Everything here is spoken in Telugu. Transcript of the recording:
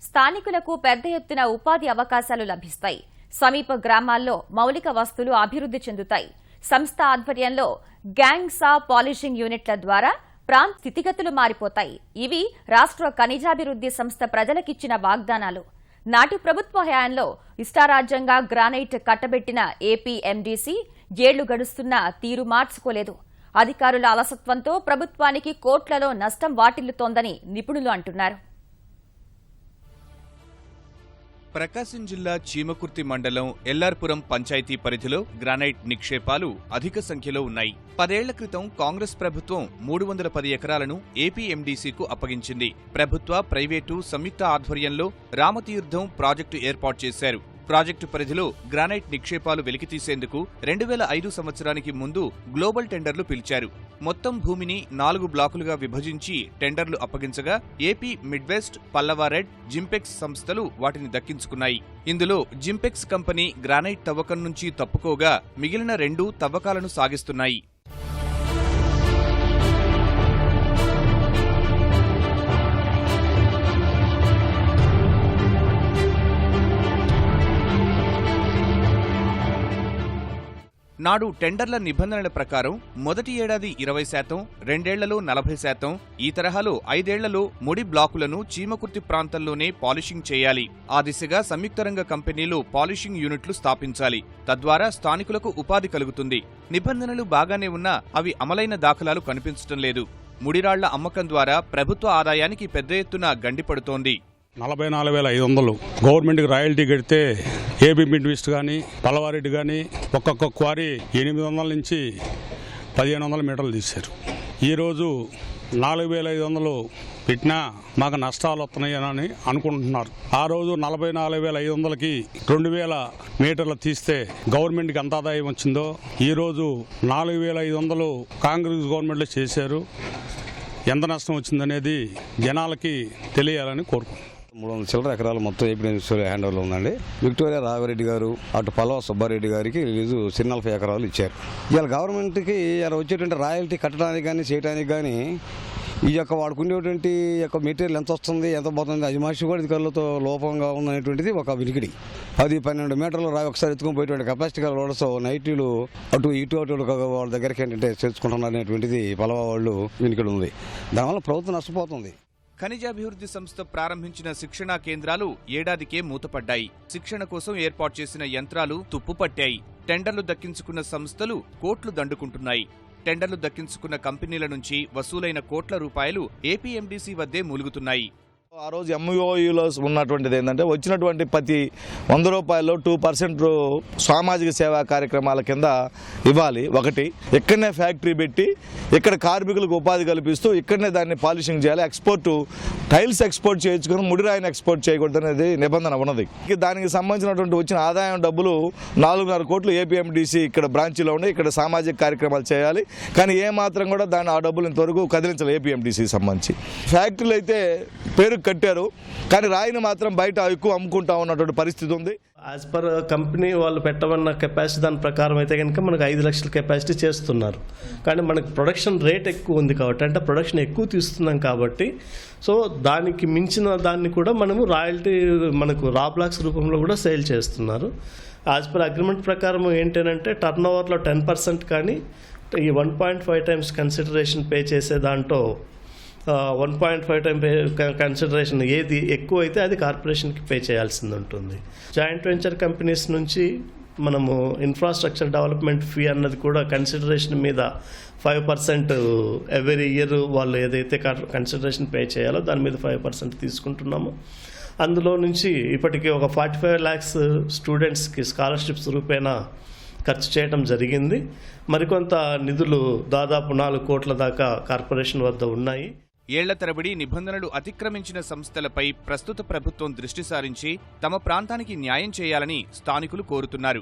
స్థానికులకు పెద్ద ఎత్తున ఉపాధి అవకాశాలు లభిస్తాయి. సమీప గ్రామాల్లో మౌలిక వస్తువులు అభివృద్ధి చెందుతాయి. సంస్థ ఆధ్వర్యంలో గ్యాంగ్సా పాలిషింగ్ యూనిట్ల ద్వారా ప్రాంత స్థితిగతులు మారిపోతాయి. ఇవి రాష్ట్ర ఖనిజాభివృద్ధి సంస్థ ప్రజలకిచ్చిన వాగ్దానాలు. నాటి ప్రభుత్వ హయాంలో ఇష్టారాజ్యంగా గ్రానైట్ కట్టబెట్టిన ఏపీ ఎండీసీ ఏళ్లు గడుస్తున్నా తీరు మార్చుకోలేదు. అధికారుల అలసత్వంతో ప్రభుత్వానికి కోట్లలో నష్టం వాటిల్లుతోందని నిపుణులు అంటున్నారు. ప్రకాశం జిల్లా చీమకుర్తి మండలం ఎల్లార్పురం పంచాయతీ పరిధిలో గ్రానైట్ నిక్షేపాలు అధిక సంఖ్యలో ఉన్నాయి. 10 ఏళ్ల క్రితం కాంగ్రెస్ ప్రభుత్వం 310 ఎకరాలను ఏపీ ఎండీసీకు అప్పగించింది. ప్రభుత్వ, ప్రైవేటు సంయుక్త ఆధ్వర్యంలో రామతీర్థం ప్రాజెక్టు ఏర్పాటు చేశారు. ప్రాజెక్టు పరిధిలో గ్రానైట్ నిక్షేపాలు వెలికితీసేందుకు 2005 సంవత్సరానికి ముందు గ్లోబల్ టెండర్లు పిలిచారు. మొత్తం భూమిని 4 బ్లాకులుగా విభజించి టెండర్లు అప్పగించగా ఏపీ మిడ్వెస్ట్, పల్లవారెడ్, జింపెక్స్ సంస్థలు వాటిని దక్కించుకున్నాయి. ఇందులో జింపెక్స్ కంపెనీ గ్రానైట్ తవ్వకం నుంచి తప్పుకోగా మిగిలిన 2 తవ్వకాలను సాగిస్తున్నాయి. నాడు టెండర్ల నిబంధనల ప్రకారం మొదటి ఏడాది 20%, 2 ఏళ్లలో 40%, ఈ తరహాలో 5 ఏళ్లలో ముడి బ్లాకులను చీమకుర్తి ప్రాంతంలోనే పాలిషింగ్ చేయాలి. ఆ దిశగా సంయుక్త రంగ కంపెనీలు పాలిషింగ్ యూనిట్లు స్థాపించాలి. తద్వారా స్థానికులకు ఉపాధి కలుగుతుంది. నిబంధనలు బాగానే ఉన్నా అవి అమలైన దాఖలాలు కనిపించడం లేదు. ముడిరాళ్ల అమ్మకం ద్వారా ప్రభుత్వ ఆదాయానికి పెద్ద ఎత్తున గండిపడుతోంది. 44,500 గవర్నమెంట్కి రాయల్టీ కడితే ఏపీ మిడ్వెస్ట్ కానీ పల్లవారెడ్డి కానీ ఒక్కొక్క క్వారీ 800 నుంచి 1500 మీటర్లు తీశారు. ఈరోజు 4,500 పెట్టినా మాకు నష్టాలు వస్తున్నాయని అనుకుంటున్నారు. ఆ రోజు 44,500కి 2,000 మీటర్లు తీస్తే గవర్నమెంట్కి ఎంత ఆదాయం వచ్చిందో ఈరోజు 4,500 కాంగ్రెస్ గవర్నమెంట్లో చేశారు. ఎంత నష్టం వచ్చిందనేది జనాలకి తెలియాలని కోరుకుంటున్నాం. 300 చిల్లర ఎకరాలు మొత్తం ఏపీ హ్యాండ్ ఓవర్లో ఉందండి. విక్టోరియా రాఘవరెడ్డి గారు, అటు పల్లవ సుబ్బారెడ్డి గారికి రిలీజు 40 ఎకరాలు ఇచ్చారు. ఇవాళ గవర్నమెంట్కి ఇలా వచ్చేటువంటి రాయల్టీ కట్టడానికి కానీ చేయడానికి కానీ ఈ యొక్క వాడుకునేటువంటి యొక్క మెటీరియల్ ఎంత వస్తుంది, ఎంత పోతుంది, అజమాషి కూడా అధికారులతో లోపంగా ఉందనేటువంటిది ఒక వినికిడి. 10-12 మీటర్లు రాయి ఒకసారి ఎత్తుకొని పోయేటువంటి కెపాసిటీ గల రోడ్స్ నైట్లు అటు వాళ్ళ దగ్గరికి ఏంటంటే చేర్చుకుంటున్నారు అనేటువంటిది పలవ వాళ్ళు వినికిడి ఉంది. దానివల్ల ప్రభుత్వం నష్టపోతుంది. ఖనిజాభివృద్ధి సంస్థ ప్రారంభించిన శిక్షణా కేంద్రాలు ఏడాదికే మూతపడ్డాయి. శిక్షణ కోసం ఏర్పాటు చేసిన యంత్రాలు తుప్పుపట్టాయి. టెండర్లు దక్కించుకున్న సంస్థలు కోట్లు దండుకుంటున్నాయి. టెండర్లు దక్కించుకున్న కంపెనీల నుంచి వసూలైన కోట్ల రూపాయలు ఏపీ ఎండీసీ వద్దే మూలుగుతున్నాయి. ఆ రోజు ఎంఓయూలో ఉన్నటువంటిది ఏంటంటే వచ్చినటువంటి ప్రతి 100 రూపాయల్లో 2% సామాజిక సేవా కార్యక్రమాల కింద ఇవ్వాలి. ఒకటి ఇక్కడనే ఫ్యాక్టరీ పెట్టి ఇక్కడ కార్మికులకు ఉపాధి కల్పిస్తూ ఇక్కడనే దాన్ని పాలిషింగ్ చేయాలి. టైల్స్ ఎక్స్పోర్ట్ చేయించుకుని ముడిరాయిని ఎక్స్పోర్ట్ చేయకూడదు అనేది నిబంధన ఉన్నది. దానికి సంబంధించినటువంటి వచ్చిన ఆదాయం డబ్బులు 4.5 కోట్లు ఏపీఎండీసీ ఇక్కడ బ్రాంచ్లో ఉండి ఇక్కడ సామాజిక కార్యక్రమాలు చేయాలి. కానీ ఏమాత్రం కూడా ఆ డబ్బులు ఇంతవరకు కదిలించాలి. ఏపీఎండీసీకి సంబంధించి ఫ్యాక్టరీలు అయితే పేరు కట్టారు, కానీ రాయిని మాత్రం బయట ఎక్కువ అమ్ముకుంటా ఉన్నటువంటి పరిస్థితి ఉంది. యాజ్ పర్ కంపెనీ వాళ్ళు పెట్టమన్న కెపాసిటీ దాని ప్రకారం అయితే కనుక మనకు 5 లక్షల కెపాసిటీ చేస్తున్నారు. కానీ మనకు ప్రొడక్షన్ రేట్ ఎక్కువ ఉంది కాబట్టి, అంటే ప్రొడక్షన్ ఎక్కువ తీస్తున్నాం కాబట్టి, సో దానికి మించిన దాన్ని కూడా మనము రాయల్టీ మనకు రా బ్లాక్స్ రూపంలో కూడా సేల్ చేస్తున్నారు. యాజ్ పర్ అగ్రిమెంట్ ప్రకారం ఏంటంటే టర్న్ ఓవర్లో 10% కానీ ఈ 1.5 టైమ్స్ కన్సిడరేషన్ పే చేసే దాంట్లో 1.5 టైం కన్సిడరేషన్ ఏది ఎక్కువ అయితే అది కార్పొరేషన్కి పే చేయాల్సింది ఉంటుంది. జాయింట్ వెంచర్ కంపెనీస్ నుంచి మనము ఇన్ఫ్రాస్ట్రక్చర్ డెవలప్మెంట్ ఫీ అన్నది కూడా కన్సిడరేషన్ మీద 5% ఎవ్రీ ఇయర్ వాళ్ళు ఏదైతే కన్సిడరేషన్ పే చేయాలో దాని మీద 5% తీసుకుంటున్నాము. అందులో నుంచి ఇప్పటికీ ఒక 45 lakhs స్టూడెంట్స్కి స్కాలర్షిప్స్ రూపేణా ఖర్చు చేయడం జరిగింది. మరికొంత నిధులు దాదాపు 4 కోట్ల దాకా కార్పొరేషన్ వద్ద ఉన్నాయి. ఏళ్ల తరబడి నిబంధనలు అతిక్రమించిన సంస్థలపై ప్రస్తుత ప్రభుత్వం దృష్టి సారించి తమ ప్రాంతానికి న్యాయం చేయాలని స్థానికులు కోరుతున్నారు.